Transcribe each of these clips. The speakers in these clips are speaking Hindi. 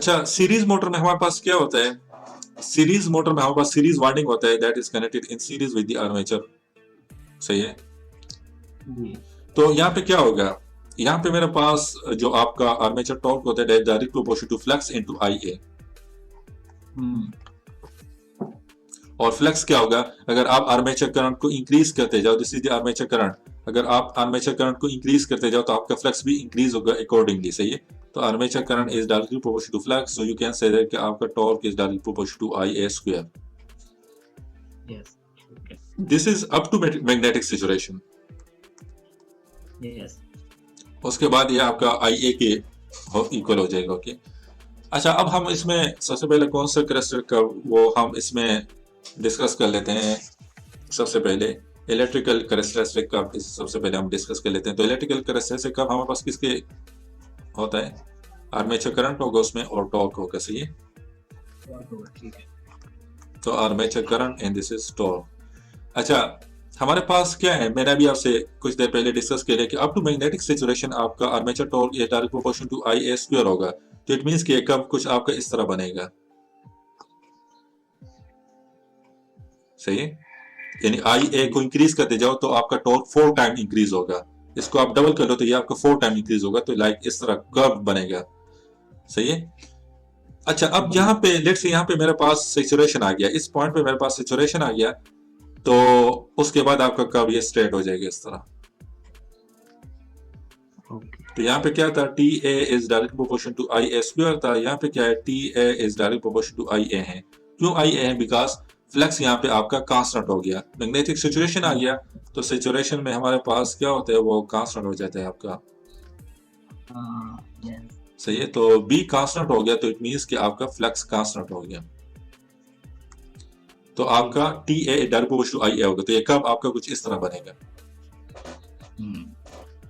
अच्छा, सीरीज मोटर में हमारे पास क्या होता है? सीरीज मोटर में हमारे पास सीरीज वाइंडिंग होता है that is connected in series with the armature. सही है। जी। तो यहाँ पे क्या होगा, यहाँ पे मेरे पास जो आपका आर्मेचर टॉर्क होता है direct proportional to flux into I A. Hmm. और फ्लक्स क्या होगा, अगर आप आर्मेचर करंट को इंक्रीज करते जाओ, this is the armature current, अगर आप आर्मेचर करंट को इंक्रीज करते जाओ तो आपका फ्लक्स भी इंक्रीज होगा अकॉर्डिंगली। सही है। तो armature current is directly proportional to flux, so you can say that कि आपका torque is directly proportional to I A square. Yes. Okay. This is up to magnetic situation. Yes. उसके बाद ये आपका आई ए के इक्वल हो जाएगा। ओके। अच्छा, अब हम इसमें सबसे पहले कौन सा कैरेक्टरिस्टिक का वो हम इसमें डिस्कस कर लेते हैं। सबसे पहले इलेक्ट्रिकल कैरेक्टरिस्टिक का सबसे पहले हम डिस्कस कर लेते हैं। तो इलेक्ट्रिकल कैरेक्टरिस्टिक का हमारे पास किसके होता है, आर्मेचर करंट होगा उसमें और टॉर्क होगा। सही है। ठीक है। तो armature current and this is torque. अच्छा, हमारे पास क्या है, मैंने अभी आपसे कुछ देर पहले डिस्कस किया कि अप टू मैग्नेटिक सिचुएशन आपका armature torque is direct proportional to I A square होगा। तो इट मींस कि कब कुछ आपका इस तरह बनेगा। सही है। यानी आई ए को इंक्रीज करते जाओ तो आपका टॉर्क 4 टाइम इंक्रीज होगा। इसको आप डबल कर लो तो ये आपका 4 टाइम इंक्रीज होगा। तो लाइक इस तरह कर्व बनेगा। सही है। अच्छा, अब यहाँ पे लेट्स से यहाँ पे मेरे पास सेचुरेशन आ गया, इस पॉइंट पे मेरे पास सेचुरेशन आ गया, तो उसके बाद आपका कर्व ये स्ट्रेट हो जाएगा इस तरह। ओके। तो यहाँ पे क्या था, T A is direct proportion to I A square था। यहाँ पे क्या है, T A is direct proportion to I A है। क्यों आई ए है? बिकॉज फ्लक्स यहाँ पे आपका कांस्टेंट हो गया, मैग्नेटिक सिचुएशन आ गया। तो सिचुएशन में हमारे पास क्या होता है, वो कांस्टेंट हो जाता है आपका। यस। सही है। तो बी कांस्टेंट हो गया तो इट मीन्स कि आपका फ्लक्स कांस्टेंट हो गया। तो आपका T A direct proportion to I A होगा। तो ये कब आपका कुछ इस तरह बनेगा।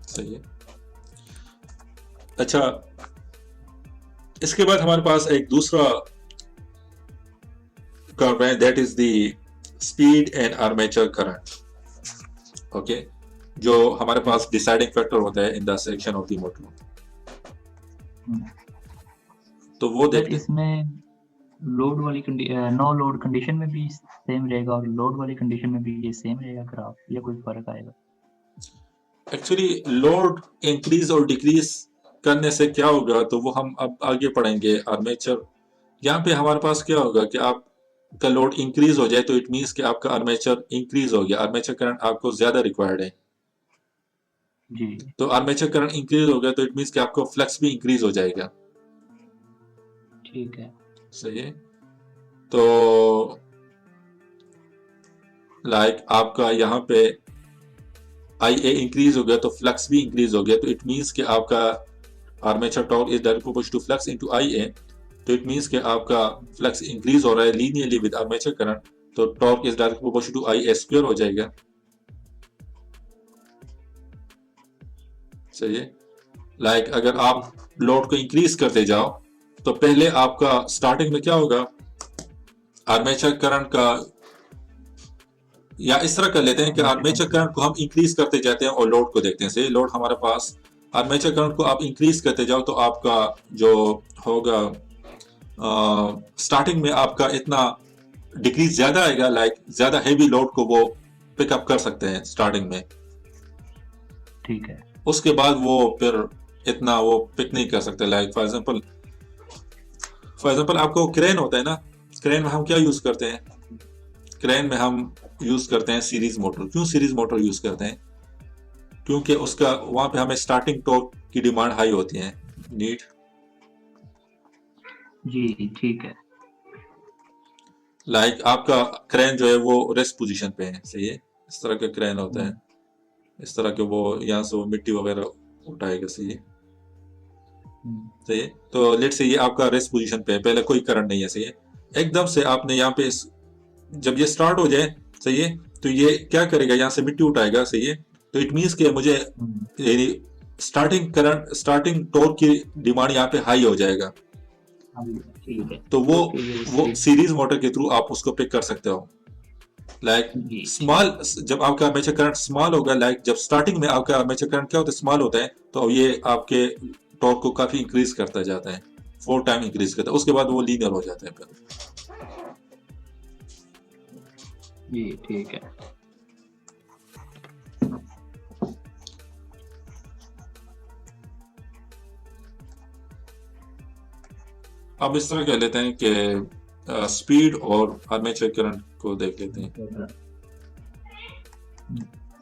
सही है। अच्छा, इसके बाद हमारे पास एक दूसरा कर्व है that is the speed and armature current. Okay, जो हमारे पास डिसाइडिंग फैक्टर होता है in the section of the motor. तो वो देखते हैं। इसमें लोड वाली नो लोड कंडीशन में भी सेम रहेगा और लोड वाली कंडीशन में भी ये सेम रहेगा ग्राफ, या कोई फर्क आएगा? एक्चुअली लोड इंक्रीज और डिक्रीज करने से क्या होगा तो वो हम अब आगे पढ़ेंगे। आर्मेचर यहाँ पे हमारे पास क्या होगा कि आपका लोड इंक्रीज हो जाए तो इट मीन्स कि आपका आर्मेचर इंक्रीज हो गया, आर्मेचर करंट आपको ज्यादा रिक्वायर्ड है। जी। तो आर्मेचर करंट इंक्रीज हो गया तो इट मीन्स कि आपका फ्लक्स भी इंक्रीज हो जाएगा। ठीक है। सही है। तो लाइक आपका यहाँ पे आई ए इंक्रीज हो गया तो फ्लक्स भी इंक्रीज हो गया। तो इट मीन्स कि आपका armature torque is direct proportional to flux into I A. तो इट मीन्स कि आपका फ्लक्स इंक्रीज हो रहा है लीनियरली विद आर्मेचर करंट। तो torque is direct proportional to I A square हो जाएगा। सही है। लाइक अगर आप लोड को इंक्रीज करते जाओ तो पहले आपका स्टार्टिंग में क्या होगा, आर्मेचर करंट का, या इस तरह कर लेते हैं कि आर्मेचर करंट को हम इंक्रीज करते जाते हैं और लोड को देखते हैं। सही, लोड हमारे पास, आर्मेचर करंट को आप इंक्रीज करते जाओ तो आपका जो होगा स्टार्टिंग में आपका इतना डिक्रीज ज्यादा आएगा, लाइक ज्यादा हैवी लोड को वो पिकअप कर सकते हैं स्टार्टिंग में। ठीक है। उसके बाद वो फिर इतना वो पिक नहीं कर सकते। लाइक फॉर एग्जांपल आपको क्रेन होता है ना, क्रेन में हम क्या यूज करते हैं, क्रेन में हम यूज करते हैं सीरीज मोटर। क्यों सीरीज मोटर यूज करते हैं? क्योंकि उसका वहां पे हमें स्टार्टिंग टॉर्क की डिमांड हाई होती है, नीड। जी। ठीक है। लाइक आपका क्रेन जो है वो रेस्ट पोजीशन पे है। सही है। इस तरह का क्रेन होता है, इस तरह के, वो यहाँ से वो मिट्टी वगैरह उठाएगा। सही है। सही है। तो लेट से ये आपका रेस्ट पोजीशन पे है, पहले कोई करंट नहीं है। सही है। एकदम से आपने यहाँ पे जब ये स्टार्ट हो जाए, सही है, तो ये क्या करेगा, यहाँ से मिट्टी उठाएगा। सही है। तो इट मीन्स कि मुझे स्टार्टिंग करंट, स्टार्टिंग टॉर्क की डिमांड यहाँ पे हाई हो जाएगा। ठीक है। तो वो सीरीज मोटर के थ्रू आप उसको पिक कर सकते हो। लाइक स्मॉल, जब आपका आर्मेचर करंट स्मॉल होगा, लाइक जब स्टार्टिंग में आपका आर्मेचर करंट क्या होता है, स्मॉल होता है, तो ये आपके टॉर्क को काफी इंक्रीज करता जाता है। 4 टाइम इंक्रीज करता है, उसके बाद वो लीनियर हो जाता है फिर। जी ठीक है। अब इस तरह कह लेते हैं कि स्पीड और आर्मेचर करंट को देख लेते हैं।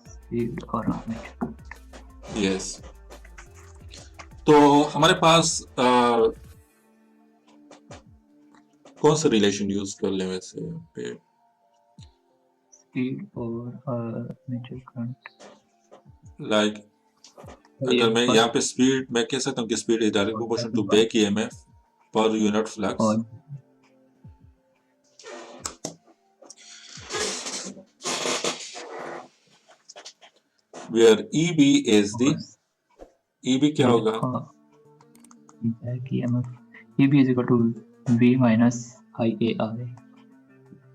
स्पीड और आर्मेचर। यस, तो हमारे पास कौन सा रिलेशन यूज कर ले वैसे पे? स्पीड और आर्मेचर करंट। लाइक अगर मैं यहाँ पे स्पीड, मैं कह सकता हूँ कि speed is direct proportional to back EMF per unit flux, और where EB is the, EB क्या होगा? Back EMF EB is equal to V minus IARA।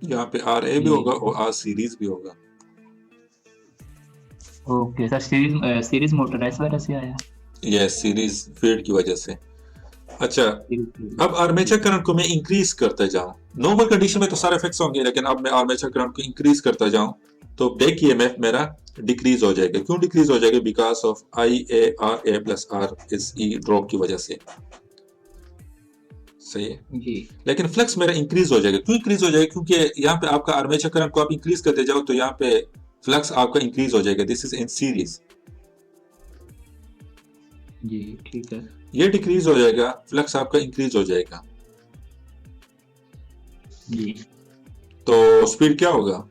यहाँ पे RA भी होगा और R सीरीज भी होगा। ओके सर, सीरीज मोटर इस वजह से आया। यस, सीरीज फील्ड की वजह से। अच्छा, अब आर्मेचर करंट को मैं इंक्रीज करते जाऊं, नॉर्मल कंडीशन में तो सारे फिक्स होंगे, लेकिन अब मैं आर्मेचर करंट को इंक्रीज करता जाऊं तो बैक ईएमएफ मेरा डिक्रीज हो जाएगा। क्यों डिक्रीज हो जाएगा? Because of IARA plus R is E drop की वजह से। सही है जी। लेकिन फ्लक्स मेरा इंक्रीज हो जाएगा। क्यों इंक्रीज हो जाएगा? क्योंकि यहाँ पे आपका आर्मेचर करंट को आप इंक्रीज करते जाओ तो यहाँ पे फ्लक्स आपका इंक्रीज हो जाएगा। This is in series. जी ठीक है। ये डिक्रीज हो जाएगा, फ्लक्स आपका इंक्रीज हो जाएगा। जी। तो स्पीड क्या होगा?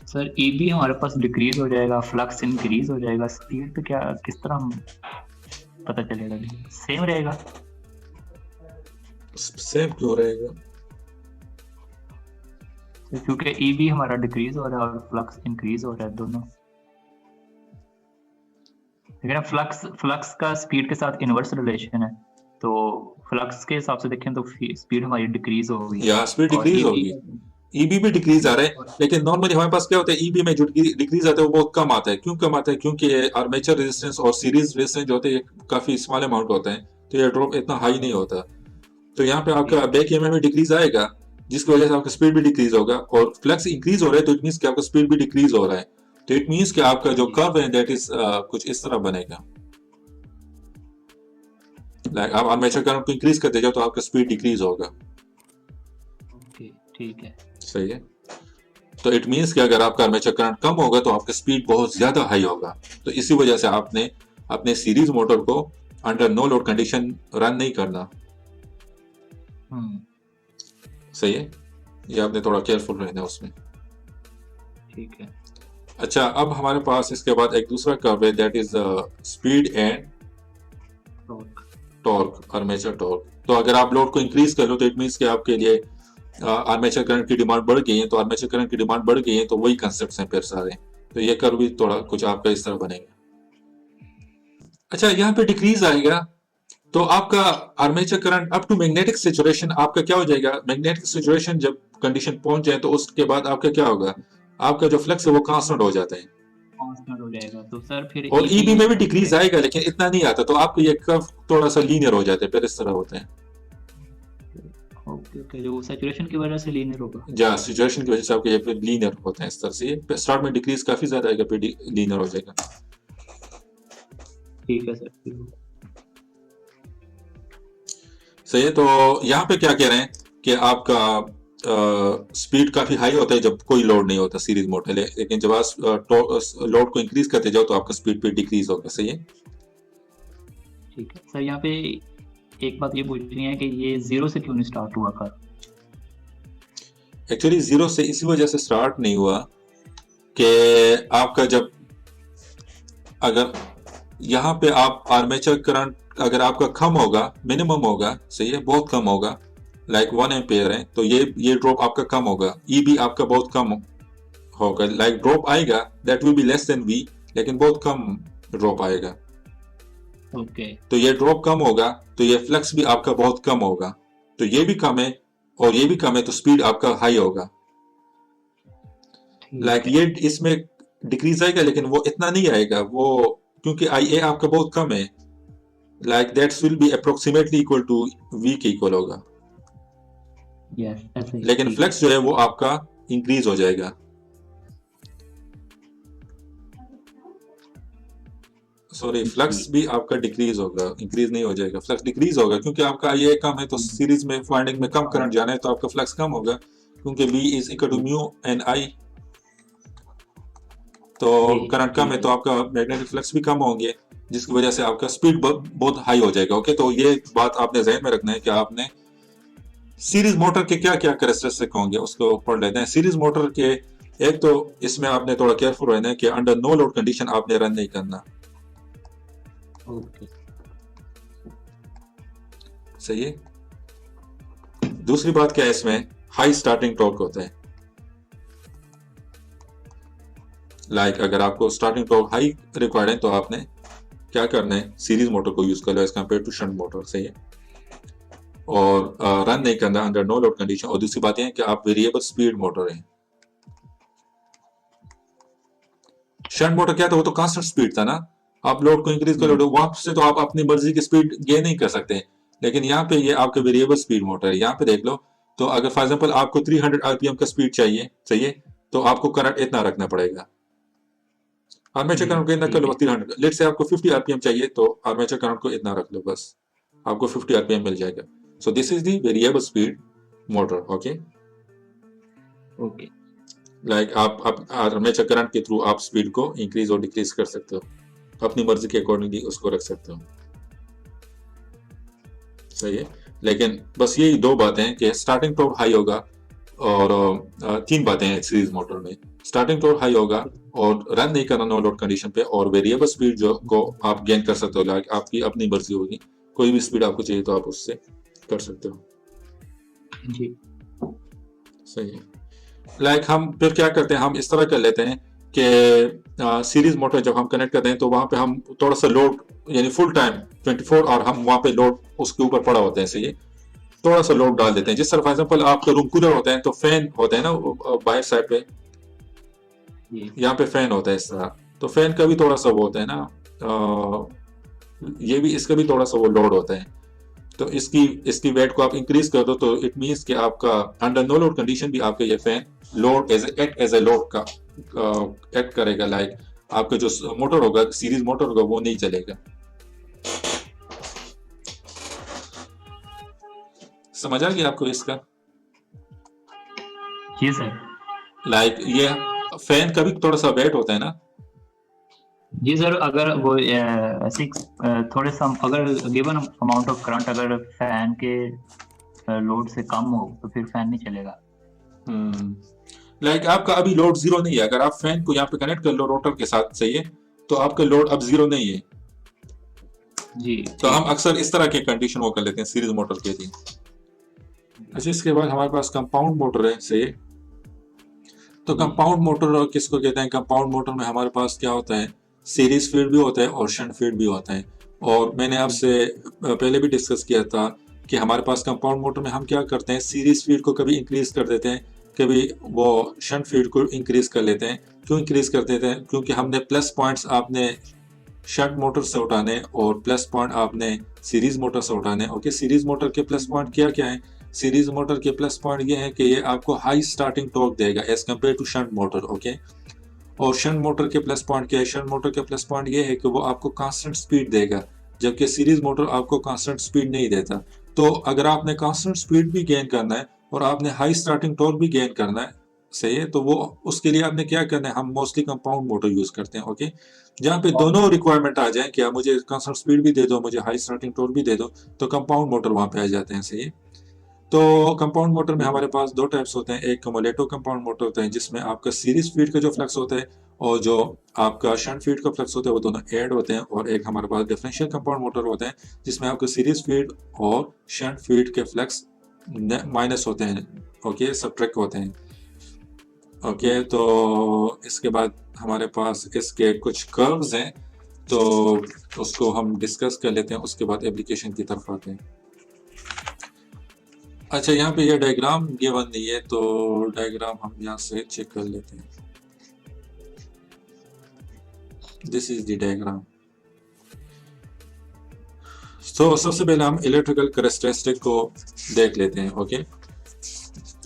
सर EB हमारे पास डिक्रीज हो जाएगा, फ्लक्स इंक्रीज हो जाएगा, स्पीड पे क्या किस तरह पता चलेगा? सेम रहेगा। सेम क्यों रहेगा? क्योंकि EB हमारा डिक्रीज हो रहा है और फ्लक्स इंक्रीज हो रहा है दोनों। लेकिन फ्लक्स का स्पीड के साथ इनवर्स रिलेशन है, तो फ्लक्स के हिसाब से देखें तो स्पीड हमारी डिक्रीज होगी। यहाँ स्पीड डिक्रीज होगी, EB भी डिक्रीज आ रहा है, लेकिन नॉर्मली हमारे पास क्या होता है, EB में जो डिक्रीज आता है वो बहुत कम आता है। क्यों कम आता है? क्योंकि आर्मेचर रेजिस्टेंस और सीरीज रेजिस्टेंस जो होते हैं काफी स्मॉल अमाउंट होते हैं, तो ये ड्रॉप इतना हाई नहीं होता। तो यहाँ पे आपका बैक ईएमएफ में डिक्रीज आएगा, जिसकी वजह से आपका स्पीड भी डिक्रीज होगा, और फ्लक्स इंक्रीज हो रहा है तो इट मींस कि आपका स्पीड भी डिक्रीज हो रहा है। तो इट मींस कि आपका जो कर्व है दैट इज कुछ इस तरह बनेगा। लाइक आप आर्मेचर करंट को इंक्रीज करते जाओ तो आपका स्पीड डिक्रीज होगा। ओके ठीक है। सही है। तो इट मींस कि अगर आपका आर्मेचर करंट कम होगा तो आपका स्पीड बहुत ज्यादा हाई होगा। तो इसी वजह से आपने अपने सीरीज मोटर को under no load condition run नहीं करना। सही है, ये आपने थोड़ा केयरफुल रहना उसमें। ठीक है। अच्छा, अब हमारे पास इसके बाद एक दूसरा कर्व है that is speed and torque, armature torque. तो अगर आप लोड को इंक्रीज कर लो तो इट मींस कि आपके लिए आर्मेचर करंट की डिमांड बढ़ गई है। तो आर्मेचर करंट की डिमांड बढ़ गई है तो वही कंसेप्ट हैं फिर सारे। तो ये कर्व भी थोड़ा कुछ आपका इस तरह बनेगा। अच्छा, यहाँ पे डिक्रीज आएगा तो आपका armature current up to magnetic saturation आपका क्या हो जाएगा? मैग्नेटिक सैचुरेशन जब कंडीशन पहुंच जाए तो उसके बाद आपका क्या होगा? आपका जो फ्लक्स है वो कांस्टेंट हो जाता है, कांस्टेंट हो जाएगा। तो सर फिर और EB में भी डिक्रीज आएगा, लेकिन इतना नहीं आता। तो आपको ये कर्व थोड़ा सा लीनियर हो जाता है, फिर इस तरह होते हैं। ओके, जो सैचुरेशन की वजह से लीनियर होगा। या सैचुरेशन की वजह से आपके ये फिर लीनियर होते हैं इस तरह से। स्टार्ट में डिक्रीज काफी ज्यादा आएगा, फिर लीनियर हो जाएगा। ठीक है सर। सही है। तो यहाँ पे क्या कह रहे हैं कि आपका स्पीड काफी हाई होता है जब कोई लोड नहीं होता सीरीज मोटर, लेकिन जब आप लोड को इंक्रीज करते जाओ तो आपका स्पीड पे डिक्रीज होगा। सही है। ठीक है सर, यहाँ पे एक बात ये पूछनी है कि ये जीरो से क्यों नहीं स्टार्ट हुआ कर? एक्चुअली जीरो से इसी वजह से स्टार्ट नहीं हुआ कि आपका जब, अगर यहाँ पे आप आर्मेचर करंट अगर आपका कम होगा, मिनिमम होगा, सही है, बहुत कम होगा, लाइक 1 एम्पेयर है, तो ये ड्रॉप आपका कम होगा। EB आपका बहुत कम होगा, लाइक ड्रॉप आएगा that will be less than V, लेकिन बहुत कम ड्रॉप आएगा। ओके। तो ये ड्रॉप कम होगा तो ये फ्लक्स भी आपका बहुत कम होगा। तो ये भी कम है और ये भी कम है, तो स्पीड आपका हाई होगा। लाइक ये इसमें डिक्रीज आएगा, लेकिन वो इतना नहीं आएगा वो, क्योंकि आई ए आपका बहुत कम है, like that's will be approximately equal to V के इक्वल होगा, यस ऐसे ही, लेकिन ठीक है। फ्लक्स जो है वो आपका इंक्रीज हो जाएगा। सॉरी, फ्लक्स जी। भी आपका डिक्रीज होगा, इंक्रीज नहीं हो जाएगा, फ्लक्स डिक्रीज होगा, क्योंकि आपका ये कम है तो सीरीज में वाइंडिंग में कम करंट जाना है तो आपका फ्लक्स कम होगा, क्योंकि V is equal to mu N I, तो जी करंट कम है ठीक तो है। आपका मैग्नेटिक फ्लक्स भी कम होंगे, जिसकी वजह से आपका स्पीड बहुत हाई हो जाएगा। ओके, तो ये बात आपने जहन में रखना है कि आपने सीरीज मोटर के क्या क्या कैरेक्टरिस्टिक होंगे उसको पढ़ लेते हैं। सीरीज मोटर के एक तो इसमें आपने थोड़ा केयरफुल रहना है कि अंडर नो लोड कंडीशन आपने रन नहीं करना, ओके। सही है। दूसरी बात क्या है, इसमें हाई स्टार्टिंग टॉर्क होता है, अगर आपको स्टार्टिंग टॉर्क हाई रिक्वायर्ड है तो आपने क्या करना है, सीरीज मोटर को यूज कर लो as compare to shunt motor, सही है, और रन नहीं करना अंडर नो लोड कंडीशन। और दूसरी बात यह है कि आप वेरिएबल स्पीड मोटर है। शंट मोटर क्या था, वो तो कांस्टेंट स्पीड था ना, आप लोड को इंक्रीज कर लो वहां से तो आप अपनी मर्जी की स्पीड गेन नहीं कर सकते, लेकिन यहाँ पे ये आपका वेरिएबल स्पीड मोटर है। यहाँ पे देख लो, तो अगर फॉर एग्जांपल आपको 300 आरपीएम का स्पीड चाहिए, सही है, तो आपको करंट इतना रखना पड़ेगा, आर्मेचर जी करंट को इतना कर ठीक लो है। 300, लेट से आपको 50 आरपीएम चाहिए तो आर्मेचर करंट को इतना रख लो, बस आपको 50 आरपीएम मिल जाएगा। So this is the variable speed motor. Okay, okay. आप आर्मेचर करंट के थ्रू आप स्पीड को इंक्रीज और डिक्रीज कर सकते हो, अपनी मर्जी के अकॉर्डिंगली उसको रख सकते हो, सही है। लेकिन बस यही दो बातें हैं कि स्टार्टिंग टॉर्क हाई होगा, और तीन बातें हैं सीरीज मोटर में, स्टार्टिंग टॉर्क हाई होगा और रन नहीं करना नो लोड कंडीशन पे, और वेरिएबल स्पीड जो को आप गेन कर सकते हो, लाइक आपकी अपनी मर्जी होगी, कोई भी स्पीड आपको चाहिए तो आप उससे कर सकते हो, जी सही है। हम फिर क्या करते हैं, हम इस तरह कर लेते हैं कि सीरीज मोटर जब हम कनेक्ट करते हैं तो वहां पे हम थोड़ा सा लोड, यानी फुल टाइम 24 और हम वहां पे लोड उसके ऊपर पड़ा होते हैं, सही है, थोड़ा सा लोड डाल देते हैं। जिस तरह फॉर एग्जाम्पल आपका रूम कूलर होता है तो फैन होता है ना बाहर साइड पे, जी यहाँ पे फैन होता है इस तरह, तो फैन का भी थोड़ा सा वो होता है ना, ये भी, इसका भी थोड़ा सा वो लोड होता है, तो इसकी इसकी वेट को आप इंक्रीज कर दो तो इट मीन्स कि आपका अंडर नो लोड कंडीशन भी आपका ये fan load as a load का एक्ट करेगा, आपका जो मोटर होगा, सीरीज मोटर होगा, वो नहीं चलेगा। समझ आ गया आपको इसका? जी सर। ये फैन का भी थोड़ा सा वेट होता है ना। जी सर, अगर वो ऐसी थोड़े सा अगर गिवन अमाउंट ऑफ करंट अगर फैन के लोड से कम हो तो फिर फैन नहीं चलेगा। आपका अभी लोड जीरो नहीं है, अगर आप फैन को यहाँ पे कनेक्ट कर लो रोटर के साथ, सही है, तो आपका लोड अब जीरो नहीं है। जी तो हम ठीक है। अक्सर इस तरह के कंडीशन वो कर लेते हैं सीरीज मोटर के लिए। अच्छा, इसके बाद हमारे पास कंपाउंड मोटर है, सही है। तो जी कंपाउंड मोटर किसको कहते हैं? कंपाउंड मोटर में हमारे पास क्या होता है, सीरीज फीड भी होता है और शंट फीड भी होता है। और मैंने आपसे पहले भी डिस्कस किया था कि हमारे पास कंपाउंड मोटर में हम क्या करते हैं, सीरीज फीड को कभी इंक्रीज कर देते हैं, कभी वो शंट फीड को इंक्रीज कर लेते हैं। क्यों इंक्रीज कर देते हैं? क्योंकि हमने प्लस पॉइंट्स आपने शंट मोटर से उठाने और प्लस पॉइंट आपने सीरीज मोटर से उठाने। ओके, सीरीज मोटर के प्लस पॉइंट क्या क्या है? सीरीज मोटर के प्लस पॉइंट ये है कि ये आपको हाई स्टार्टिंग टॉर्क देगा as compare to shunt motor. Okay, और शंट मोटर के प्लस पॉइंट क्या है? शंट मोटर के प्लस पॉइंट ये है कि वो आपको कांस्टेंट स्पीड देगा, जबकि सीरीज मोटर आपको कांस्टेंट स्पीड नहीं देता। तो अगर आपने कांस्टेंट स्पीड भी गेन करना है और आपने हाई स्टार्टिंग टॉर्क भी गेन करना है, सही है, तो वो उसके लिए आपने क्या करना है, हम मोस्टली कंपाउंड मोटर यूज करते हैं। ओके, जहाँ पे दोनों रिक्वायरमेंट आ जाए, क्या मुझे कांस्टेंट स्पीड भी दे दो, मुझे हाई स्टार्टिंग टॉर्क भी दे दो, तो कंपाउंड मोटर वहां पे आ जाते हैं, सही है। तो कंपाउंड मोटर में हमारे पास दो टाइप्स होते हैं, एक कम्युलेटिव कंपाउंड मोटर होता है जिसमें आपका सीरीज फीड का जो फ्लक्स होता है और जो आपका शंट फीड का फ्लक्स होता है वो दोनों ऐड होते हैं, और एक हमारे पास डिफरेंशियल कंपाउंड मोटर होता है जिसमें आपका सीरीज फीड और शंट फीड के फ्लक्स माइनस होते हैं, ओके, सबट्रैक्ट होते हैं। ओके, तो इसके बाद हमारे पास इसके कुछ कर्व्स हैं, तो उसको हम डिस्कस कर लेते हैं, उसके बाद एप्लीकेशन की तरफ आते हैं। अच्छा, यहाँ पे ये डायग्राम गिवन नहीं है, तो डायग्राम हम यहाँ से चेक कर लेते हैं। This is the diagram. तो सबसे पहले हम इलेक्ट्रिकल कैरेक्टरिस्टिक को देख लेते हैं। Okay,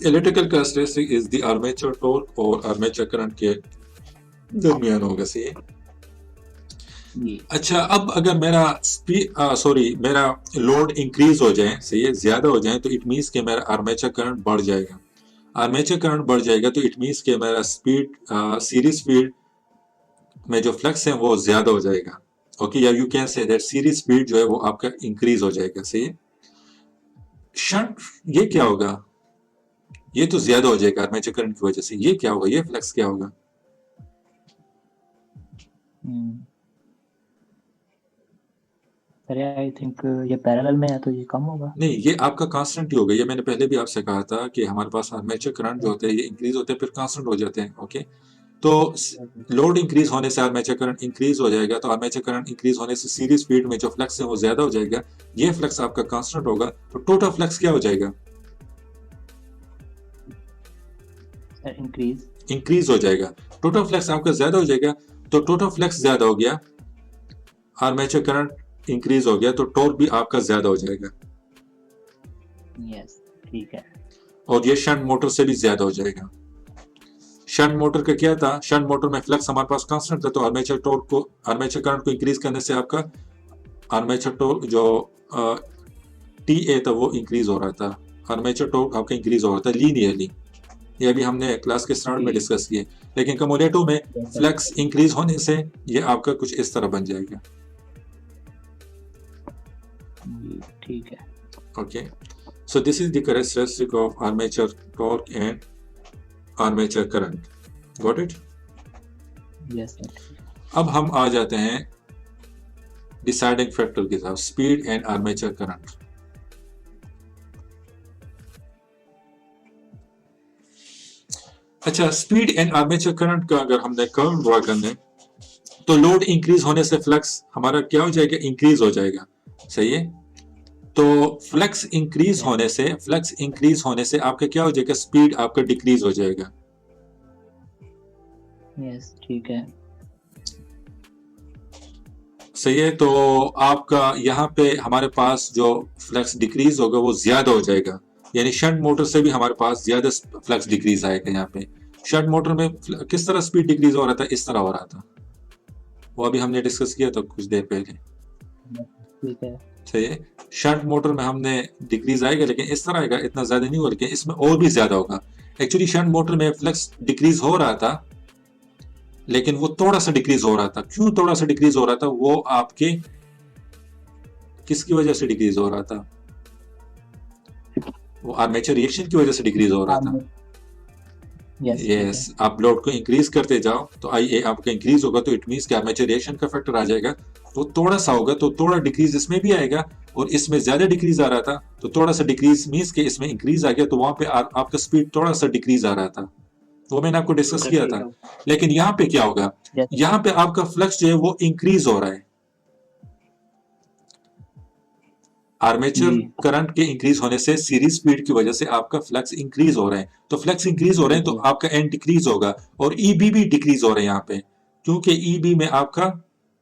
electrical characteristic is the armature torque और आर्मेचर करंट के दरमियान होगा। सही। अच्छा, अब अगर मेरा मेरा लोड इंक्रीज हो जाए, सही है, ज्यादा हो जाए, तो इट मीन्स कि मेरा आर्मेचर करंट बढ़ जाएगा। आर्मेचर करंट बढ़ जाएगा तो इट मीन्स कि मेरा सीरीज स्पीड में जो फ्लक्स है वो ज्यादा हो जाएगा। ओके, या you can say that series speed जो है वो आपका इंक्रीज हो जाएगा। सही है। शंट, ये क्या होगा? ये तो ज्यादा हो जाएगा आर्मेचर करंट की वजह से। ये क्या होगा? ये फ्लक्स क्या होगा? सर आई थिंक ये पैरेलल में है तो ये कम होगा। नहीं, ये आपका कांस्टेंट ही होगा। ये मैंने पहले भी आपसे कहा था कि हमारे पास आर्मेचर करंट जो होते हैं ये इंक्रीज होते हैं फिर कांस्टेंट हो जाते हैं। ओके, तो लोड इंक्रीज होने से आर्मेचर करंट इंक्रीज हो जाएगा, तो आर्मेचर करंट इंक्रीज होने से सीरीज स्पीड में जो फ्लक्स है वो ज्यादा हो जाएगा। ये फ्लक्स आपका कांस्टेंट होगा, तो टोटल फ्लक्स क्या हो जाएगा? इंक्रीज हो जाएगा। टोटल फ्लक्स आपका ज्यादा हो जाएगा, तो टोटल फ्लक्स ज्यादा हो गया, आर्मेचर करंट इंक्रीज हो गया, तो टॉर्क भी आपका ज्यादा हो जाएगा। यस, ठीक है। और ये शंट मोटर से भी ज्यादा हो जाएगा। शंट मोटर का क्या था? शंट मोटर में फ्लक्स हमारे पास कांस्टेंट था, तो आर्मेचर करंट को इंक्रीज करने से आपका आर्मेचर टॉर्क जो TA था वो इंक्रीज हो रहा था। आर्मेचर टॉर्क आपका इंक्रीज हो रहा था लीनियरली। ये भी हमने क्लास के स्टार्ट में डिस्कस किए। लेकिन कम्युलेटिव में फ्लक्स इंक्रीज होने से ये आपका कुछ इस तरह बन जाएगा। ठीक है। Okay, so this is the characteristic of armature torque and armature current. Got it? Yes, sir. अब हम आ जाते हैं डिसाइडिंग फैक्टर की तरफ, स्पीड एंड आर्मेचर करंट। अच्छा, स्पीड एंड आर्मेचर करंट का अगर हमने कर्व ड्रॉ करने, तो लोड इंक्रीज होने से फ्लक्स हमारा क्या हो जाएगा? इंक्रीज हो जाएगा। सही है। तो फ्लक्स इंक्रीज होने से आपका क्या हो जाएगा? स्पीड आपका डिक्रीज हो जाएगा। यस, ठीक है। सही है। तो आपका यहाँ पे हमारे पास जो फ्लक्स डिक्रीज होगा वो ज्यादा हो जाएगा, यानी शंट मोटर से भी हमारे पास ज्यादा फ्लक्स डिक्रीज आएगा। यहाँ पे शंट मोटर में किस तरह स्पीड डिक्रीज हो रहा था? इस तरह हो रहा था, वो अभी हमने डिस्कस किया था कुछ देर पहले। ठीक है। सही है। शंट मोटर में हमने डिक्रीज आएगा, लेकिन इस तरह आएगा, इतना ज्यादा नहीं होगा, लेकिन इसमें और भी ज्यादा होगा। एक्चुअली शंट मोटर में फ्लक्स डिक्रीज हो रहा था, लेकिन वो थोड़ा सा डिक्रीज हो रहा था। क्यों थोड़ा सा डिक्रीज हो रहा था? वो आपके किसकी वजह से डिक्रीज हो रहा था? वो आर्मेचर रिएक्शन की वजह से डिक्रीज हो रहा था। यस, आप लोड को इंक्रीज करते जाओ तो IA आपका इंक्रीज होगा, तो इट मींस कि आर्मेचर रिएक्शन का फैक्टर आ जाएगा, तो थोड़ा सा होगा, तो थोड़ा डिक्रीज इसमें भी आएगा, और इसमें ज्यादा डिक्रीज आ रहा था, तो थोड़ा सा डिक्रीज मींस कि इसमें इंक्रीज आ गया, तो वहां पे आपका स्पीड थोड़ा सा डिक्रीज आ रहा था। वो मैंने आपको डिस्कस किया था। लेकिन यहाँ पे क्या होगा? यहाँ पे आपका फ्लक्स जो है वो इंक्रीज हो रहा है। आर्मेचर करंट के इंक्रीज होने से सीरीज स्पीड की वजह से आपका फ्लक्स इंक्रीज हो रहा है। तो फ्लक्स इंक्रीज हो रहे हैं तो आपका एन डिक्रीज होगा, और EB भी डिक्रीज हो रहे हैं यहाँ पे, क्योंकि EB में आपका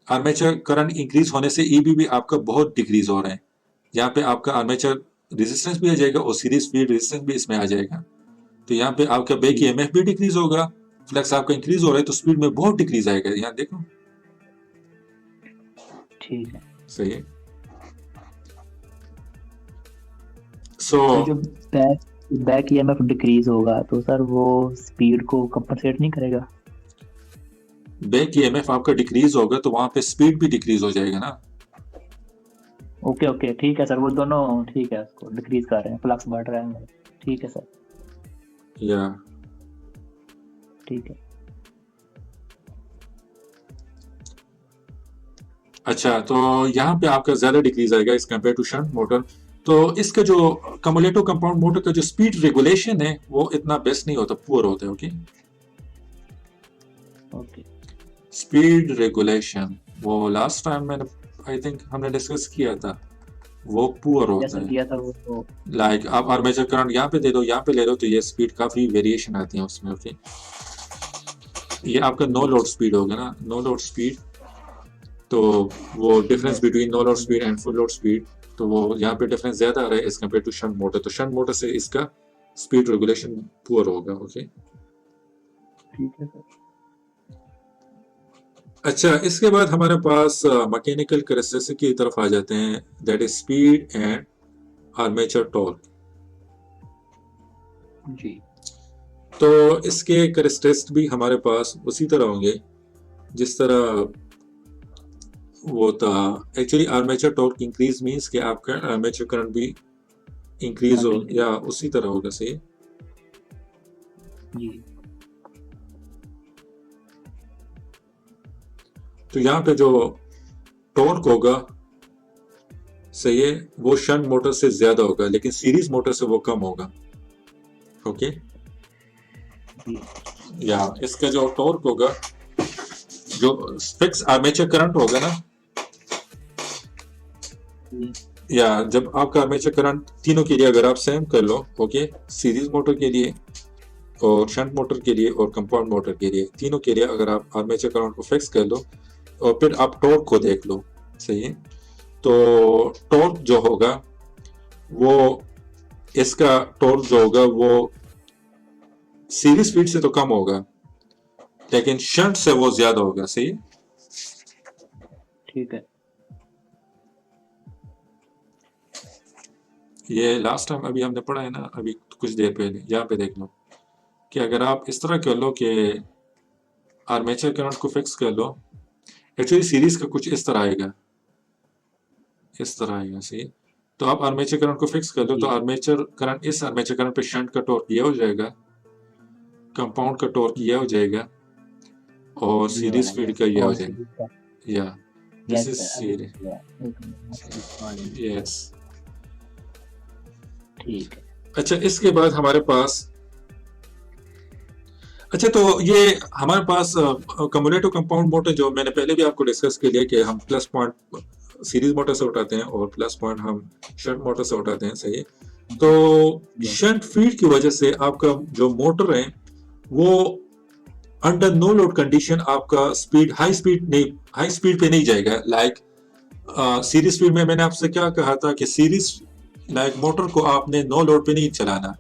आर्मेचर करंट इंक्रीज होने से EB भी आपका बहुत डिक्रीज हो रहा है। यहाँ पे आपका आर्मेचर रेजिस्टेंस भी आ जाएगा और सीरीज स्पीड रेजिस्टेंस भी इसमें आ जाएगा। तो यहाँ पे आपका बैक EMF भी डिक्रीज होगा, फ्लक्स आपका इंक्रीज हो रहा है तो स्पीड में बहुत डिक्रीज आएगा। यहाँ देखो, ठीक है, सही है। सो जो बैक EMF डिक्रीज होगा तो सर वो स्पीड को कंपनसेट नहीं करेगा? बैक EMF आपका डिक्रीज होगा तो वहां पे स्पीड भी डिक्रीज हो जाएगा ना। ओके, ठीक है सर, वो दोनों ठीक है, उसको डिक्रीज कर रहे हैं, फ्लक्स बढ़ रहा है। ठीक है सर, या ठीक है। अच्छा, तो यहाँ पे आपका ज्यादा डिक्रीज आएगा as compare to shunt motor. तो इसका जो कम्युलेटिव कंपाउंड मोटर का जो स्पीड रेगुलेशन है वो इतना बेस्ट नहीं होता, पुअर होता है। ओके, स्पीड रेगुलेशन वो लास्ट टाइम मैंने आई थिंक हमने डिस्कस किया था, वो पुअर होता है। किया था वो तो लाइक आप आर्मेचर करंट यहाँ पे दे दो, यहाँ पे ले लो, तो ये स्पीड काफी वेरिएशन आती है उसमें। ओके, ये आपका नो लोड स्पीड होगा ना। नो लोड स्पीड तो वो difference between no load speed and full load speed, तो वो यहाँ पे डिफरेंस ज्यादा आ रहा है as compare to shunt motor, तो शंट मोटर से इसका स्पीड रेगुलेशन पुअर होगा। ओके, ठीक है सर। अच्छा, इसके बाद हमारे पास मैकेनिकल कैरेक्टरिस्टिक की तरफ आ जाते हैं, that is speed and armature torque. जी तो इसके कैरेक्टरिस्टिक भी हमारे पास उसी तरह होंगे जिस तरह वो था। Actually armature torque increase means कि आपका आर्मेचर करंट भी इंक्रीज हो, या उसी तरह होगा। सही जी। तो यहाँ पे जो टॉर्क होगा, सही है, वो शंट मोटर से ज्यादा होगा, लेकिन सीरीज मोटर से वो कम होगा। ओके, या इसका जो टॉर्क होगा, जो फिक्स आर्मेचर करंट होगा ना, या जब आपका आर्मेचर करंट तीनों के लिए अगर आप सेम कर लो, ओके, सीरीज मोटर के लिए और शंट मोटर के लिए और कंपाउंड मोटर के लिए, तीनों के लिए अगर आप आर्मेचर करंट को फिक्स कर लो और फिर आप टॉर्क को देख लो, सही है, तो टॉर्क जो होगा वो, इसका टॉर्क जो होगा वो सीरीज स्पीड से तो कम होगा, लेकिन शंट से वो ज्यादा होगा। सही है, ठीक है। ये लास्ट टाइम अभी हमने पढ़ा है ना, अभी कुछ देर पहले, यहाँ पे देख लो कि अगर आप इस तरह कर लो कि आर्मेचर करंट को फिक्स कर लो, एक्चुअली सीरीज का कुछ इस तरह आएगा, इस तरह आएगा। सही, तो आप आर्मेचर करंट को फिक्स कर लो, तो आर्मेचर करंट, इस आर्मेचर करंट पे शंट का टॉर्क ये हो जाएगा, कंपाउंड का टॉर्क ये हो जाएगा, और सीरीज स्पीड का ये हो जाएगा। या दिस इज सीरीज, यस। ठीक है। अच्छा, इसके बाद हमारे पास, अच्छा, तो ये हमारे पास कम्युलेटिव कंपाउंड मोटर जो मैंने पहले भी आपको डिस्कस किया कि हम प्लस पॉइंट सीरीज मोटर से उठाते हैं और प्लस पॉइंट हम शंट मोटर से उठाते हैं। सही है, तो शंट फीड की वजह से आपका जो मोटर है वो अंडर नो लोड कंडीशन आपका स्पीड हाई स्पीड पे नहीं जाएगा। लाइक सीरीज स्पीड में मैंने आपसे क्या कहा था कि सीरीज लाइक मोटर को आपने नो लोड पे नहीं चलाना,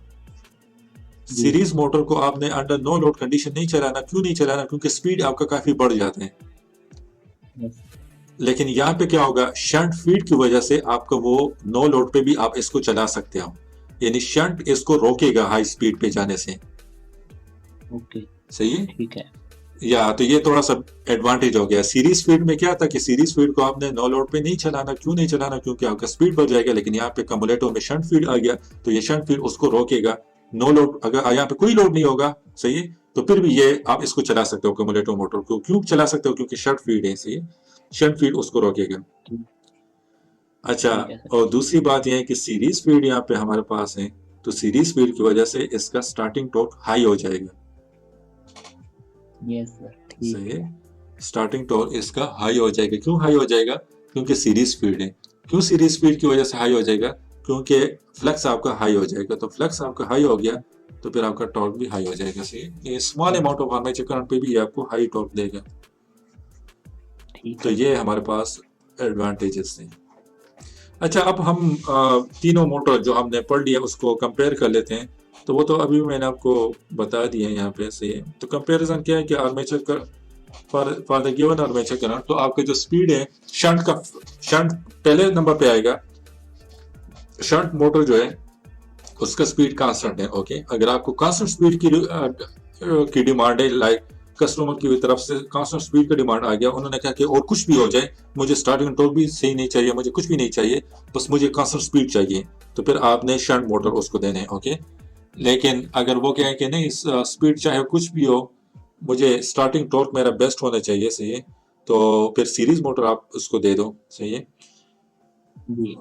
सीरीज मोटर को आपने अंडर नो लोड कंडीशन नहीं चलाना। क्यों नहीं चलाना? क्योंकि स्पीड आपका काफी बढ़ जाते हैं। लेकिन यहाँ पे क्या होगा, शंट फीड की वजह से आपका वो नो लोड पे भी आप इसको चला सकते हो, यानी शंट इसको रोकेगा हाई स्पीड पे जाने से। ओके, सही है, ठीक है। या तो ये थोड़ा सा एडवांटेज हो गया। सीरीज फीड में क्या था कि सीरीज फीड को आपने नो लोड पे नहीं चलाना। क्यों नहीं चलाना? क्योंकि आपका स्पीड बढ़ जाएगा। लेकिन यहाँ पे कम्युलेटर में शंट फीड आ गया, तो ये शंट फीड उसको रोकेगा। नो लोड, अगर यहाँ पे कोई लोड नहीं होगा, सही है, तो फिर भी ये आप इसको चला सकते हो कम्युलेटर मोटर को। क्यों चला सकते हो? क्योंकि शंट फीड है, सही है, शंट फीड उसको रोकेगा। अच्छा, और दूसरी बात यह है कि सीरीज फीड यहाँ पे हमारे पास है, तो सीरीज फीड की वजह से इसका स्टार्टिंग टॉर्क हाई हो जाएगा। यस सर, सही है, स्टार्टिंग टॉर्क इसका हाई हो जाएगा। क्यों हाई हो जाएगा? क्योंकि सीरीज फीड है। क्यों सीरीज फीड की वजह से हाई हो जाएगा? क्योंकि फ्लक्स आपका हाई हो जाएगा। तो फ्लक्स आपका हाई हो गया तो फिर आपका टॉर्क भी हाई हो जाएगा। सही, ये small amount of armature current पे भी ये आपको हाई टॉर्क देगा। तो ये हमारे पास एडवांटेजेस हैं। अच्छा, अब हम तीनों मोटर जो हमने पढ़ लिया उसको कंपेयर कर लेते हैं। तो वो तो अभी मैंने आपको बता दिया है यहाँ पे। सही है, तो कंपैरिजन क्या है कि आर्मेचर कर for the given armature current, तो आपका जो स्पीड है शंट पहले नंबर पे आएगा। शंट मोटर जो है उसका स्पीड कांस्टेंट है। ओके, अगर आपको कांस्टेंट स्पीड की डिमांड है, लाइक कस्टमर की तरफ से कांस्टेंट स्पीड का डिमांड आ गया, उन्होंने कहा कि और कुछ भी हो जाए, मुझे स्टार्टिंग टॉर्क भी सही नहीं चाहिए, मुझे कुछ भी नहीं चाहिए, बस मुझे कांस्टेंट स्पीड चाहिए, तो फिर आपने शंट मोटर उसको देने हैं। ओके, लेकिन अगर वो कहें कि नहीं, स्पीड चाहे कुछ भी हो, मुझे स्टार्टिंग टॉर्क मेरा बेस्ट होना चाहिए, सही है, तो फिर सीरीज मोटर आप उसको दे दो। सही है,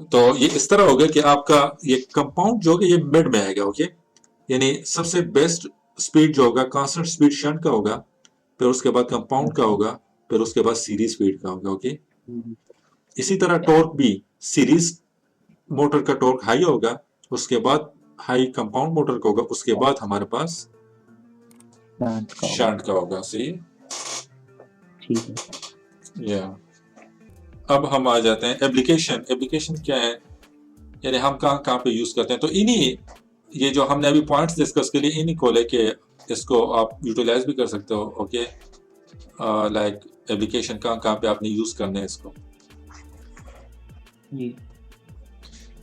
तो ये इस तरह होगा कि आपका ये कंपाउंड जो होगा ये मिड में आएगा। ओके, यानी सबसे बेस्ट स्पीड जो होगा कांस्टेंट स्पीड शंट का होगा, फिर उसके बाद कंपाउंड का होगा, फिर उसके बाद सीरीज स्पीड का होगा। ओके, इसी तरह टॉर्क भी सीरीज मोटर का टॉर्क हाई होगा, उसके बाद हाई कंपाउंड मोटर का होगा, उसके बाद हमारे पास शंट का होगा। सही, ठीक है। या अब हम आ जाते हैं एप्लीकेशन। एप्लीकेशन क्या है, यानी हम कहाँ कहाँ पे यूज करते हैं। तो इन्हीं, ये जो हमने अभी पॉइंट्स डिस्कस के लिए इन्हीं को लेके इसको आप यूटिलाइज भी कर सकते हो। ओके, लाइक एप्लीकेशन कहाँ कहाँ पे आपने यूज करने हैं इसको। जी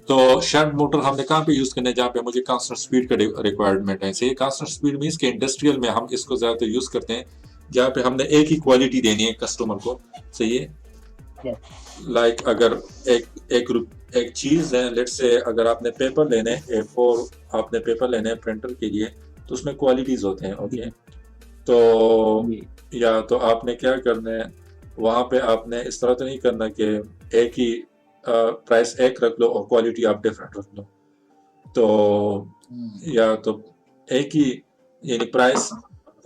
तो शंट मोटर हमने कहाँ पे यूज करना है, जहाँ पे मुझे कांस्टेंट स्पीड का रिक्वायरमेंट है। सही, कांस्टेंट स्पीड मींस के इंडस्ट्रियल में हम इसको ज्यादातर यूज करते हैं जहाँ पे हमने एक ही क्वालिटी देनी है कस्टमर को। सही है, यस लाइक अगर एक चीज है, लेट्स से अगर आपने पेपर लेने हैं A4, आपने पेपर लेने हैं प्रिंटर के लिए, तो उसमें क्वालिटीज होते हैं। ओके, तो जी या तो आपने क्या करना है, वहां पे आपने इस तरह तो नहीं करना कि एक ही प्राइस एक रख लो और क्वालिटी आप डिफरेंट रख लो। तो या तो एक ही, यानी प्राइस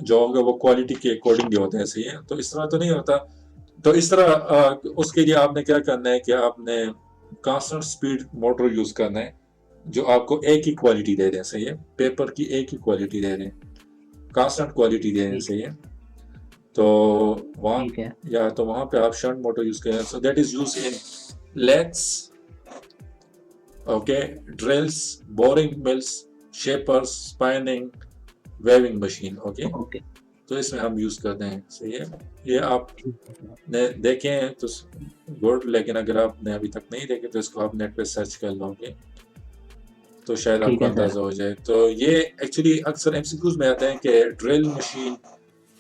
जो होगा वो क्वालिटी के अकॉर्डिंगली होते हैं। सही है, तो इस तरह तो नहीं होता। तो इस तरह उसके लिए आपने क्या करना है कि आपने कांस्टेंट स्पीड मोटर यूज करना है जो आपको एक ही क्वालिटी दे दें। सही है, पेपर की एक ही क्वालिटी दे दें, कांस्टेंट क्वालिटी दे दें। ठीक सही है, तो वहाँ, ठीक है या तो वहाँ पे आप शंट मोटर यूज करें। So that is use in lathes, okay, drills, boring mills, shapers, spinning, weaving machine. Okay, okay तो इसमें हम यूज करते हैं। सही है, ये आप ठीक है ने देखे हैं तो गुड, लेकिन अगर आपने अभी तक नहीं देखे तो इसको आप नेट पे सर्च कर लोगे तो शायद ठीक आपको है सर अंदाजा हो जाए। तो ये एक्चुअली अक्सर एमसीक्यूज में आते हैं कि ड्रिल मशीन,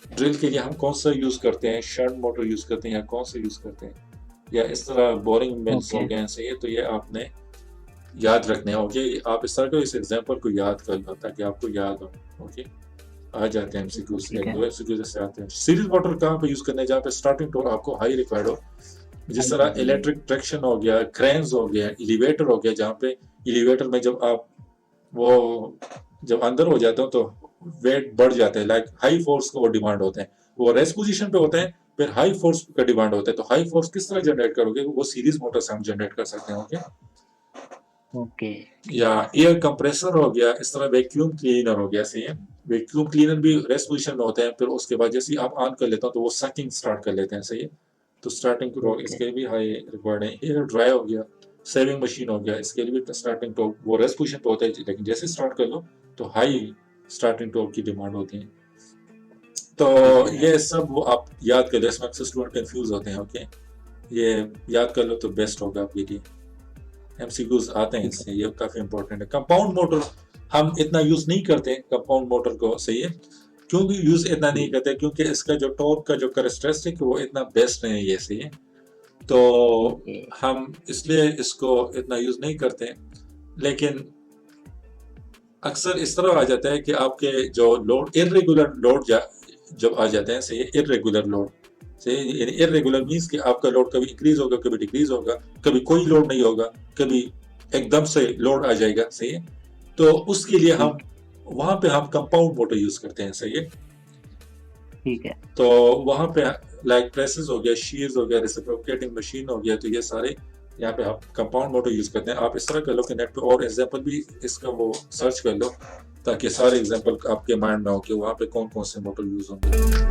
ड्रिल के लिए हम कौन सा यूज करते हैं, शंट मोटर यूज करते हैं या कौन सा यूज करते हैं, या इस तरह बोरिंग मिल्स हो ओके गए। सही है, तो ये आपने याद रखने हैं। ओके, आप इस तरह के इस एग्जांपल को याद कर लो ताकि आपको याद हो। ओके, आ जाते हैं एमसीक्यूज, ठीक एक है दो एमसीक्यूज से आते हैं। सीरीज मोटर कहाँ पे यूज करना है, जहाँ पे स्टार्टिंग टॉर्क आपको हाई रिक्वायर्ड हो, जिस आई तरह चाहिए इलेक्ट्रिक ट्रैक्शन हो गया, क्रेन्स हो गया, एलिवेटर हो गया, जहाँ पे एलिवेटर में जब आप वो जब अंदर हो जाते हो तो वेट बढ़ जाते हैं, लाइक हाई फोर्स का वो डिमांड होते हैं, वो रेस्ट पोजीशन पे होते हैं, फिर हाई फोर्स का डिमांड होता है। तो हाई फोर्स किस तरह जनरेट करोगे, वो सीरीज मोटर से हम जनरेट कर सकते हैं। ओके, ओके या एयर कंप्रेसर हो गया, इस तरह वैक्यूम क्लीनर हो गया। सही है, वैक्यूम क्लीनर भी रेस्ट पोजीशन में होते हैं, फिर उसके बाद जैसे ही आप ऑन कर लेते हो तो वो सकिंग स्टार्ट कर लेते हैं। सही है, तो स्टार्टिंग टॉर्क ओके इसके लिए भी हाई रिक्वायर्ड है। एयर ड्राई हो गया, सेविंग मशीन हो गया, इसके लिए भी स्टार्टिंग टॉर्क वो रेस्ट पोजीशन पे होता है, लेकिन जैसे स्टार्ट कर लो तो हाई स्टार्टिंग टॉर्क की डिमांड होती है। तो ठीक है सर ये सब वो आप याद कर लो, इसमें अक्सर स्टूडेंट कंफ्यूज होते हैं। ओके, ये याद कर लो तो बेस्ट होगा आपके लिए। एमसीक्यूज आते हैं ठीक है इससे, ये काफी इंपॉर्टेंट है। कंपाउंड मोटर हम इतना यूज नहीं करते कंपाउंड मोटर को। सही है, क्योंकि यूज इतना नहीं जी करते क्योंकि इसका जो टॉर्क का जो कैरेक्टरिस्टिक है वो इतना बेस्ट नहीं है। ये सही है, तो ओके हम इसलिए इसको इतना यूज नहीं करते। लेकिन अक्सर इस तरह आ जाता है कि आपके जो लोड इरेगुलर लोड जब आ जाते हैं। सही है, इरेगुलर लोड, सही, यानी इरेगुलर मींस कि आपका लोड कभी इंक्रीज होगा, कभी डिक्रीज होगा, कभी कोई लोड नहीं होगा, कभी एकदम से लोड आ जाएगा। सही है, तो उसके लिए हम ठीक वहां पे हम कंपाउंड मोटर यूज करते हैं। सही है, ठीक है तो वहां पे लाइक प्रेसेस हो गया, शीर्स हो गया, रेसिप्रोकेटिंग मशीन हो गया, तो ये सारे यहाँ पे आप कंपाउंड मोटर यूज करते हैं। आप इस तरह कर लो कि नेट पे और एग्जांपल भी इसका वो सर्च कर लो ताकि सारे एग्जांपल आपके माइंड में हो कि वहाँ पे कौन कौन से मोटर यूज होंगे।